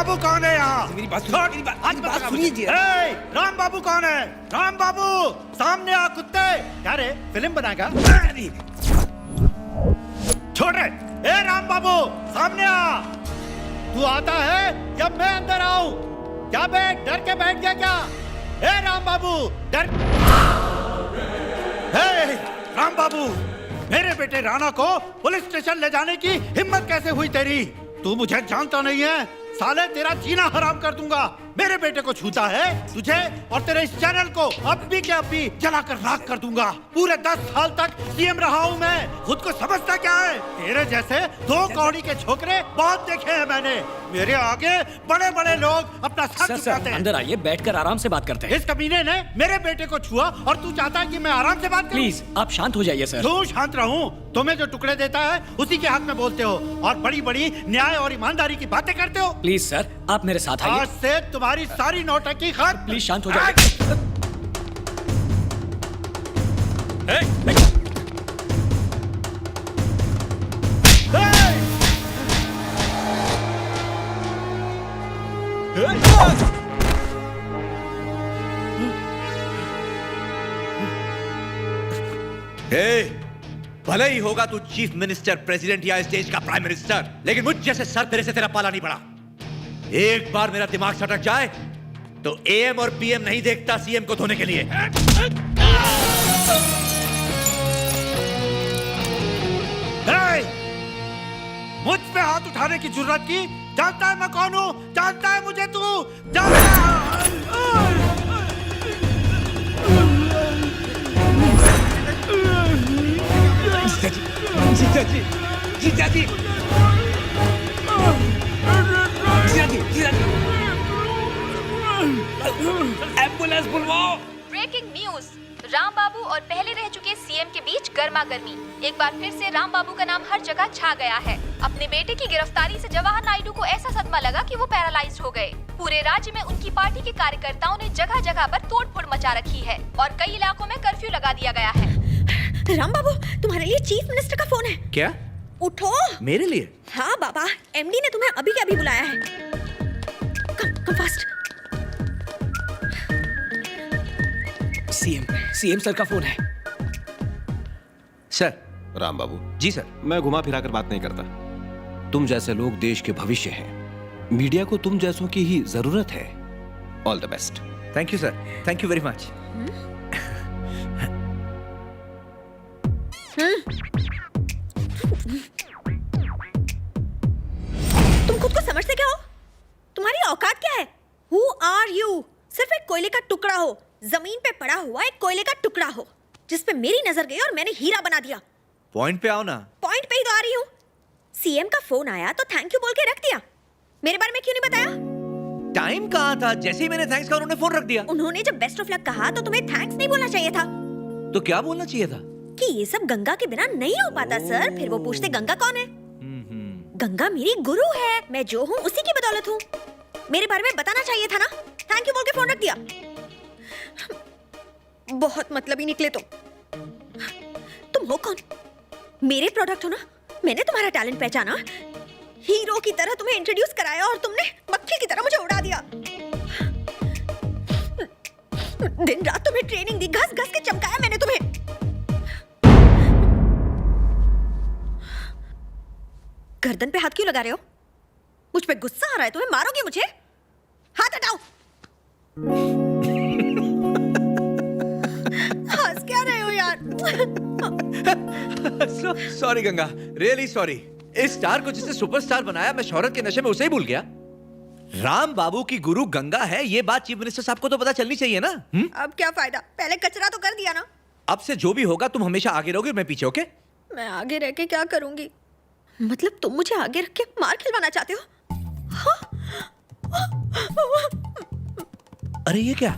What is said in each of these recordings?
बाबू कौन है यहाँ? मेरी बात सुनिए। राम बाबू कौन है? राम बाबू सामने आ कुत्ते। क्या रे फिल्म बनाएगा? छोड़ रे। ए राम बाबू सामने आ। तू आता है जब मैं अंदर आऊं। क्या बे डर के बैठ गया क्या? ए राम बाबू डर। हे राम बाबू, मेरे बेटे राणा को पुलिस स्टेशन ले जाने की हिम्मत कैसे हुई तेरी? तू मुझे जानता नहीं है साले, तेरा जीना हराम कर दूंगा। मेरे बेटे को छूता है तुझे और तेरे इस चैनल को अब भी के अब भी जलाकर राख कर दूंगा। पूरे 10 साल तक सीएम रहा हूँ मैं, खुद को समझता क्या है? तेरे जैसे 2 कौड़ी के छोकरे बहुत देखे हैं मैंने। मेरे आगे बड़े बड़े लोग अपना सर झुकाते हैं। अंदर आइए, बैठकर आराम से बात करते हैं। इस कमीने ने मेरे बेटे को छुआ और तू चाहता है कि मैं आराम से बात करूं? प्लीज आप शांत हो जाइए सर। क्यों शांत रहूं? तुम्हें जो टुकड़े देता है उसी के हक में बोलते हो और बड़ी बड़ी न्याय और ईमानदारी की बातें करते हो। प्लीज सर आप मेरे साथ आइए। आज से तुम्हारी सारी नौटंकी खत्म। प्लीज शांत हो जाइए। भले ही होगा तू चीफ मिनिस्टर, प्रेसिडेंट या स्टेज का प्राइम मिनिस्टर, लेकिन मुझ जैसे सर तेरे से तेरा पाला नहीं पड़ा। एक बार मेरा दिमाग सटक जाए तो एएम और पीएम नहीं देखता सीएम को धोने के लिए। मुझ पे हाथ उठाने की जरूरत की? जानता है मैं कौन हूँ? जानता है मुझे तू? जानता जीजा जी, जीजा जी, एम्बुलेंस बुलवाओ। ब्रेकिंग न्यूज, राम बाबू और पहले रह चुके सीएम के बीच गर्मा गर्मी। एक बार फिर से राम बाबू का नाम हर जगह छा गया है। अपने बेटे की गिरफ्तारी से जवाहर नायडू को ऐसा सदमा लगा कि वो पैरालाइज्ड हो गए। पूरे राज्य में उनकी पार्टी के कार्यकर्ताओं ने जगह जगह पर तोड़फोड़ मचा रखी है और कई इलाकों में कर्फ्यू लगा दिया गया है। राम बाबू, तुम्हारे लिए चीफ मिनिस्टर का फोन है। क्या? उठो। मेरे लिए? हाँ बाबा, एमडी ने तुम्हें अभी के अभी बुलाया है। Come fast. सीएम सर का फोन है। सर। राम बाबू जी सर। मैं घुमा फिरा कर बात नहीं करता। तुम जैसे लोग देश के भविष्य हैं। मीडिया को तुम जैसों की ही जरूरत है। All the best. Thank you sir, thank you very much. तुम खुद को समझते क्या हो? तुम्हारी औकात क्या है? Who are you? सिर्फ एक कोयले का टुकड़ा हो, जमीन पे पड़ा हुआ एक कोयले का टुकड़ा हो, जिस पे मेरी नजर गई और मैंने हीरा बना दिया। पॉइंट पे आओ ना। पॉइंट पे ही तो आ रही हूँ। सीएम का फोन आया तो थैंक यू बोल के रख दिया। मेरे बारे में क्यों नहीं बताया? टाइम कहाँ था? जैसे ही मैंने थैंक्स कहा उन्होंने फोन रख दिया। उन्होंने जब बेस्ट ऑफ लक कहा तो तुम्हें थैंक्स नहीं बोलना चाहिए था। तो क्या बोलना चाहिए था? कि ये सब गंगा के बिना नहीं हो पाता सर। फिर वो पूछते गंगा कौन है? गंगा मेरी गुरु है, मैं जो हूँ उसी की बदौलत हूँ। मेरे बारे में बताना चाहिए था ना। थैंक यू बोल के फोन रख दिया। बहुत मतलबी निकले तुम हो कौन? मेरे प्रोडक्ट हो ना। मैंने तुम्हारा टैलेंट पहचाना, हीरो की तरह तुम्हें इंट्रोड्यूस कराया और तुमने मक्खी की तरह मुझे उड़ा दिया। दिन रात तुम्हें ट्रेनिंग दी, घस घस के चमकाया मैंने तुम्हें। गर्दन पे हाथ क्यों लगा रहे हो? मुझ पे गुस्सा आ रहा है तुम्हें? मारोगे मुझे? हाथ हटाओ। हंस क्या रहे हो यार? Sorry Ganga, really sorry. इस स्टार को जिसने सुपरस्टार बनाया, मैं शोहरत के नशे में उसे ही भूल गया। राम बाबू की गुरु गंगा है, ये बात चीफ मिनिस्टर साहब को तो पता चलनी चाहिए ना। अब क्या फायदा? पहले कचरा तो कर दिया ना। अब से जो भी होगा तुम हमेशा आगे रहोगे, मैं पीछे। ओके? मैं आगे रह के क्या करूंगी? मतलब तुम मुझे आगे रख के मार खिलवाना चाहते हो? अरे ये क्या?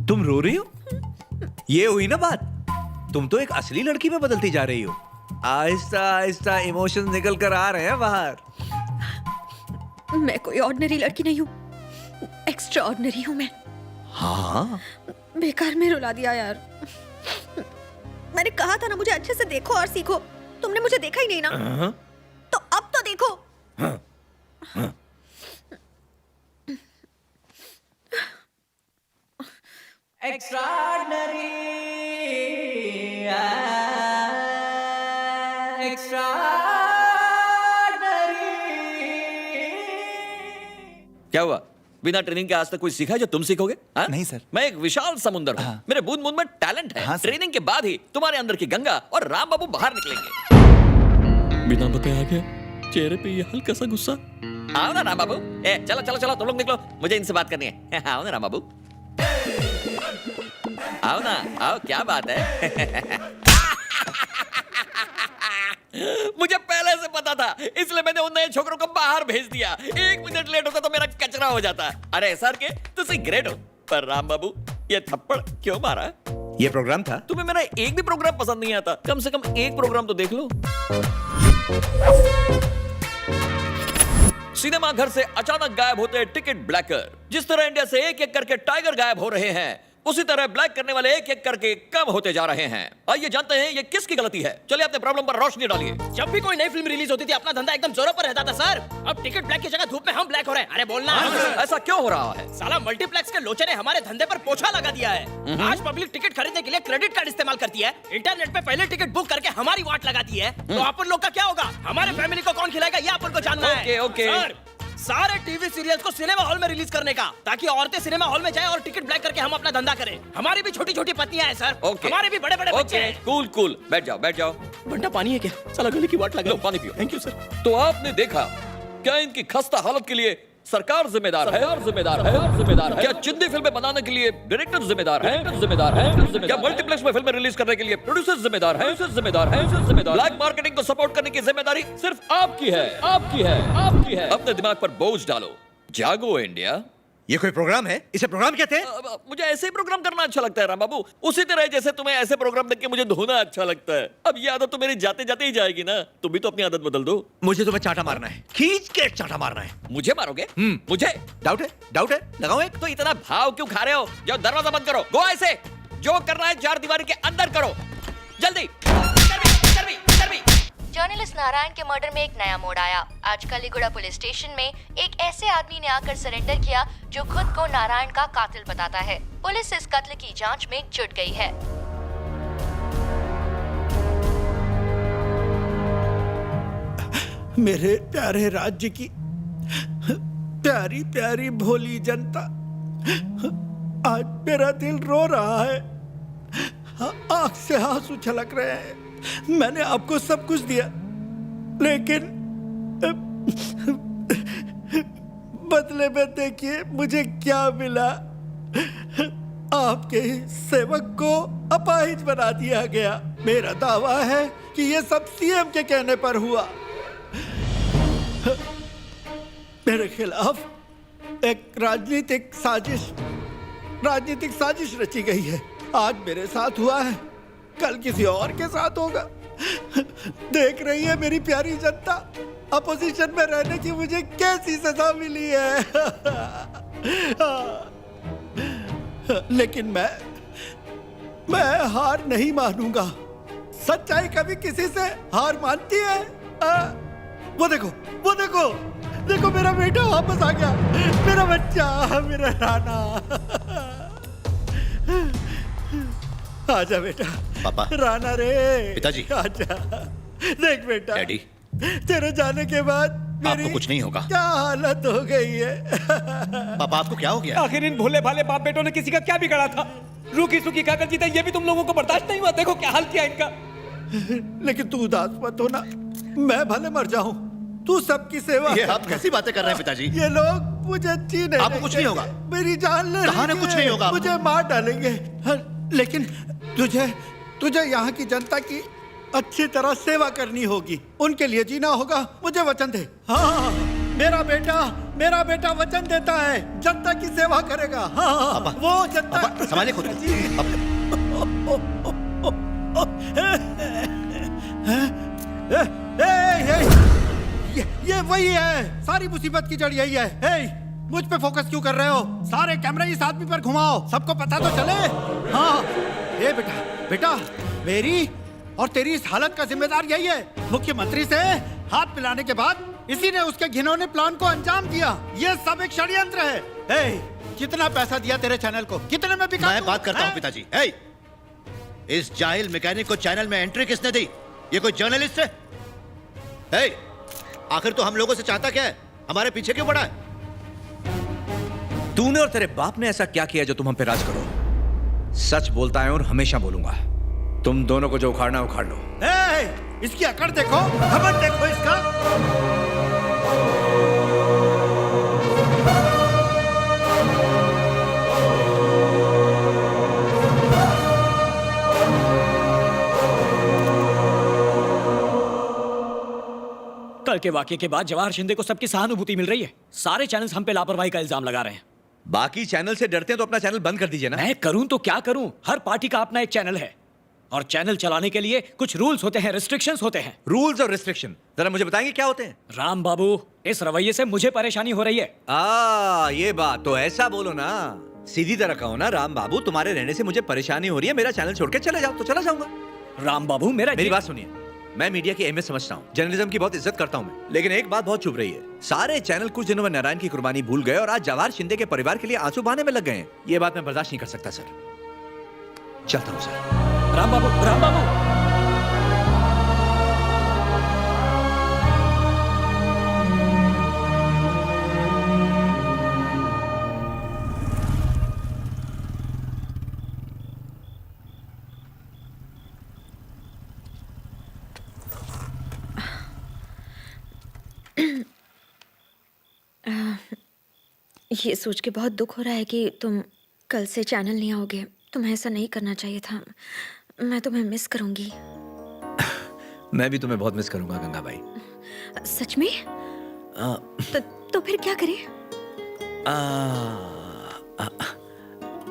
तुम रो रही हो? ये हुई ना बात। तुम तो एक असली लड़की में बदलती जा रही हो। आहिस्ता आहिस्ता इमोशंस निकल कर आ रहे हैं बाहर। मैं कोई ऑर्डिनरी लड़की नहीं हूँ, एक्स्ट्रा ऑर्डिनरी हूँ मैं। हाँ? बेकार में रुला दिया यार। मैंने कहा था ना मुझे अच्छे से देखो और सीखो। तुमने मुझे देखा ही नहीं ना। तो अब तो देखो। क्या हुआ? बिना ट्रेनिंग के आज तक कोई सीखा है जो तुम सीखोगे? हाँ? नहीं, सर। मैं एक विशाल समुंदर हूँ। हाँ। मेरे बूंद बूंद में टैलेंट है। हाँ, सर। ट्रेनिंग के बाद ही तुम्हारे अंदर की गंगा और राम बाबू बाहर निकलेंगे। बिना बताए आ गया। चेहरे पे ये हल्का सा गुस्सा। आओ ना राम बाबू। ए चलो चलो चलो तुम लोग निकलो, मुझे इनसे बात करनी है। आओ ना राम बाबू, आओ ना, आओ। क्या बात है? मुझे पहले से पता था, इसलिए मैंने उन नए छोकरों को बाहर भेज दिया। 1 मिनट लेट होता तो मेरा कचरा हो जाता। अरे सर के तुसी ग्रेट हो, पर राम बाबू ये थप्पड़ क्यों मारा? ये प्रोग्राम था। तुम्हें मेरा एक भी प्रोग्राम पसंद नहीं आता? कम से कम एक प्रोग्राम तो देख लो। सिनेमा घर से अचानक गायब होते टिकट ब्लैकर। जिस तरह इंडिया से एक एक करके टाइगर गायब हो रहे हैं, उसी तरह ब्लैक करने वाले एक एक करके कम होते जा रहे हैं। आइए जानते हैं ये किसकी गलती है। चलिए अपने प्रॉब्लम पर रोशनी डालिए। जब भी कोई नई फिल्म रिलीज होती थी अपना धंधा एकदम जोरों पर रहता था सर। अब टिकट ब्लैक की जगह धूप में हम ब्लैक हो रहे हैं। अरे बोलना। ऐसा क्यों हो रहा है? साला मल्टीप्लेक्स के लोचे ने हमारे धंधे पर पोछा लगा दिया है। आज पब्लिक टिकट खरीदने के लिए क्रेडिट कार्ड इस्तेमाल करती है। इंटरनेट पे पहले टिकट बुक करके हमारी वाट लगाती है। तो अपन लोग का क्या होगा? हमारे फैमिली को कौन खिलाएगा ये अपन को जानना है। Okay, okay. सर, सारे टीवी सीरियल्स को सिनेमा हॉल में रिलीज करने का, ताकि औरतें सिनेमा हॉल में जाएं और टिकट ब्लैक करके हम अपना धंधा करें। हमारी भी छोटी छोटी पत्नियां हैं सर। ओके। हमारे भी बड़े बड़े बच्चे ओके, हैं। कूल कूल, बैठ जाओ बैठ जाओ। बंटा पानी है क्या? साला गले की वाट लगा। लो पानी पियो। Thank you sir. तो आपने देखा, क्या इनकी खस्ता हालत के लिए सरकार जिम्मेदार है? जिम्मेदार है, जिम्मेदार है। क्या चिंदी फिल्में बनाने के लिए डायरेक्टर जिम्मेदार है? जिम्मेदार है। क्या मल्टीप्लेक्स में फिल्में रिलीज करने के लिए प्रोड्यूसर जिम्मेदार है? जिम्मेदार है, जिम्मेदार। ब्लैक मार्केटिंग को सपोर्ट करने की जिम्मेदारी सिर्फ आपकी है, आपकी है, आपकी है। अपने दिमाग पर बोझ डालो, जागो इंडिया। ये कोई प्रोग्राम है? इसे प्रोग्राम कहते हैं? मुझे ऐसे ही प्रोग्राम करना अच्छा लगता है राम बाबू, उसी तरह जैसे तुम्हें ऐसे प्रोग्राम देख के मुझे धोना अच्छा लगता है। अब ये आदत तो मेरी जाते जाते ही जाएगी ना। तुम भी तो अपनी आदत बदल दो। मुझे तुम्हें चाटा मारना है, खींच के चाटा मारना है। मुझे मारोगे? मुझे डाउट है? डाउट है? लगाओ एक। तो इतना भाव क्यों खा रहे हो? जाओ दरवाजा बंद करो। गो ऐसे, जो करना है 4 दीवारी के अंदर करो, जल्दी। जर्नलिस्ट नारायण के मर्डर में एक नया मोड़ आया। आज कलीगुड़ा पुलिस स्टेशन में एक ऐसे आदमी ने आकर सरेंडर किया जो खुद को नारायण का कातिल बताता है। पुलिस इस कत्ल की जांच में जुट गई है। मेरे प्यारे राज्य की प्यारी प्यारी भोली जनता, आज मेरा दिल रो रहा है, आंख से आंसू छलक रहे हैं। मैंने आपको सब कुछ दिया, लेकिन बदले में देखिए मुझे क्या मिला। आपके सेवक को अपाहिज बना दिया गया। मेरा दावा है कि ये सब सीएम के कहने पर हुआ। मेरे खिलाफ एक राजनीतिक साजिश रची गई है। आज मेरे साथ हुआ है, कल किसी और के साथ होगा। देख रही है मेरी प्यारी जनता, अपोजिशन में रहने की मुझे कैसी सजा मिली है। लेकिन मैं हार नहीं मानूंगा। सच्चाई कभी किसी से हार मानती है? वो देखो मेरा बेटा वापस आ गया, मेरा बच्चा, मेरा राना। आजा बेटा। पापा। राना रे। पिताजी। आजा। देख बेटा, डैडी। तेरे जाने के बाद मेरी आपको कुछ नहीं होगा। क्या हालत हो गई है। पापा आपको क्या हो गया? आखिर इन भोले भाले बाप बेटों ने किसी का क्या बिगाड़ा था? रूखी सूखी खाकर जीते, ये भी तुम लोगों को बर्दाश्त नहीं हुआ। देखो क्या हाल किया इनका। लेकिन तू उदास मत होना, मैं भले मर जाऊं, तू सबकी सेवा ये कर। आप कैसी बातें कर रहे हैं पिताजी? ये लोग मुझे जीने आपको कुछ नहीं होगा। मेरी जान ले कहा ना लेंगे, कुछ नहीं होगा। मुझे मार डालेंगे। लेकिन तुझे यहाँ की जनता की अच्छी तरह सेवा करनी होगी, उनके लिए जीना होगा। मुझे वचन दे। हाँ, मेरा बेटा वचन देता है, जनता की सेवा करेगा। हाँ, वो जनता। संभालिए खुद। ये वही है, सारी मुसीबत की जड़ यही है। मुझ पे फोकस क्यों कर रहे हो? सारे कैमरे इस आदमी पर घुमाओ, सबको पता तो चले। हाँ, ये बेटा मेरी और तेरी इस हालत का जिम्मेदार यही है। मुख्यमंत्री से हाथ मिलाने के बाद इसी ने उसके घिनौने प्लान को अंजाम दिया। ये सब एक षड्यंत्र है। कितना पैसा दिया तेरे चैनल को? कितने में बिका? मैं बात करता हूँ पिताजी। इस जाहिल मैकेनिक को चैनल में एंट्री किसने दी? ये कोई जर्नलिस्ट है? हे, आखिर तो हम लोगों से चाहता क्या है? हमारे पीछे क्यों पड़ा है? तूने और तेरे बाप ने ऐसा क्या किया जो तुम हम पे राज करो? सच बोलता है और हमेशा बोलूंगा। तुम दोनों को जो उखाड़ना उखाड़ लो। इसकी अकड़ देखो, घमंड देखो इसका। कल के वाकये के बाद जवाहर शिंदे को सबकी सहानुभूति मिल रही है। सारे चैनल्स हम पे लापरवाही का इल्जाम लगा रहे हैं। बाकी चैनल से डरते हैं तो अपना चैनल बंद कर दीजिए ना। मैं करूं तो क्या करूं? हर पार्टी का अपना एक चैनल है और चैनल चलाने के लिए कुछ रूल्स होते हैं, रिस्ट्रिक्शंस होते हैं। रूल्स और रिस्ट्रिक्शन जरा मुझे बताएंगे क्या होते हैं? राम बाबू, इस रवैये से मुझे परेशानी हो रही है। ये बात तो ऐसा बोलो ना, सीधी तरह कहो ना, राम बाबू तुम्हारे रहने से मुझे परेशानी हो रही है, मेरा चैनल छोड़ के चले जाओ तो चला जाऊंगा। राम बाबू, मेरी बात सुनिए, मैं मीडिया की अहमियत समझता हूँ, जर्नलिज्म की बहुत इज्जत करता हूँ मैं, लेकिन एक बात बहुत चुभ रही है। सारे चैनल कुछ दिनों में नारायण की कुर्बानी भूल गए और आज जवाहर शिंदे के परिवार के लिए आंसू बहाने में लग गए हैं। ये बात मैं बर्दाश्त नहीं कर सकता सर। चलता हूँ सर। राम बाबू, राम बाबू। ये सोच के बहुत दुख हो रहा है कि तुम कल से चैनल नहीं आओगे। तुम्हें ऐसा नहीं करना चाहिए था। मैं तुम्हें मिस करूंगी। मैं भी तुम्हें बहुत मिस करूंगा गंगा भाई। सच में? तो फिर क्या करें?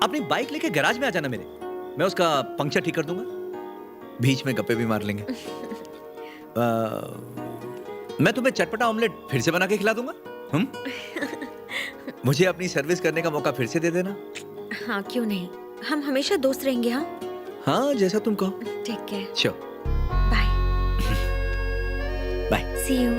अपनी बाइक लेके गैराज में आ जाना मेरे, मैं उसका पंक्चर ठीक कर दूंगा, बीच में गप्पे भी मार लेंगे। मैं तुम्हें चटपटा ऑमलेट फिर से बना के खिला दूंगा। मुझे अपनी सर्विस करने का मौका फिर से दे देना। हाँ, क्यों नहीं, हम हमेशा दोस्त रहेंगे। हाँ, जैसा तुम कहो। ठीक है। Sure. Bye. Bye. See you.